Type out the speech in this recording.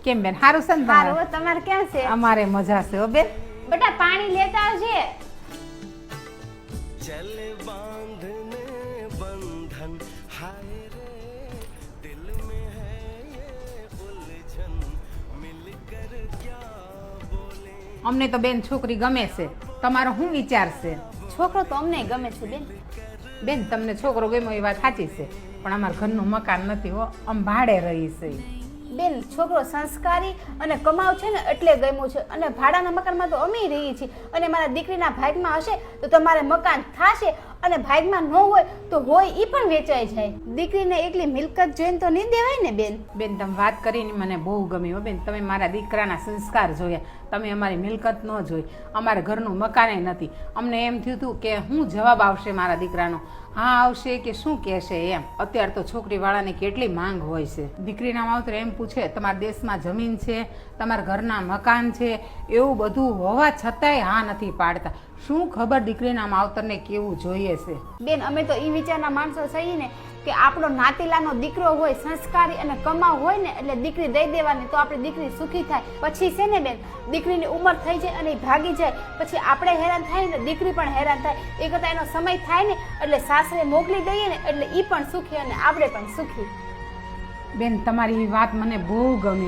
કેમ બેન સારું છે ને સારું તમારે? હો, તમારે કેમ છે? અમારે મજા છે હો બેન. બેટા પાણી લેતા આવજે. चले बांधने बंधन हाय रे दिल में है ये उलझन मिलकर क्या बोले અમને તો બેન છોકરી ગમે છે. તમારો શું વિચાર છે? છોકરો તો અમને ગમે છે બેન. બેન તમને છોકરો ગમ્યો એ વાત સાચી છે, પણ અમારે ઘરનું મકાન નથી હો, અમે ભાડે રહી છે. બેન છોકરો સંસ્કારી અને કમાવ છે ને એટલે ગમ્યું છે, અને ભાડાના મકાનમાં તો અમે રહીએ છીએ, અને મારા દીકરીના ભાગમાં હશે તો તમારે મકાન થશે, અને ભાગમાં ન હોય તો હોય એ પણ વેચાઈ જાય. દીકરીને એકલી મિલકત જોઈને તો નહીં દેવાય ને બેન. બેન તમે વાત કરીને મને બહુ ગમી હો બેન. તમે મારા દીકરાના સંસ્કાર જોયા, તમે અમારી મિલકત ન જોઈ, અમારે ઘરનું મકાને નથી. અમને એમ થયું હતું કે શું જવાબ આવશે મારા દીકરાનો, હા આવશે કે શું કહેશે એમ. અત્યારે તો છોકરીવાળાની કેટલી માંગ હોય છે. દીકરીના માવતર એમ પૂછે તમારા દેશમાં જમીન છે, તમારા ઘરના મકાન છે, એવું બધું હોવા છતાંય હા નથી પાડતા. શું ખબર દીકરીના માવતરને કેવું જોઈએ છે. બેન અમે તો એ વિચારના માણસો છીએ ને કે આપણો નાતીલાનો દીકરો હોય, સંસ્કારી અને કમાવ હોય ને એટલે દીકરી દઈ દેવાની, તો આપણી દીકરી સુખી થાય. પછી છે ને બેન દીકરીની ઉંમર થઈ જાય અને એ ભાગી જાય, પછી આપણે હેરાન થાય ને દીકરી પણ હેરાન થાય. એ કરતાં એનો સમય થાય ને એટલે સાસરે મોકલી દઈએ ને એટલે એ પણ સુખી અને આપણે પણ સુખી. બેન તમારી વાત મને બહુ ગમી.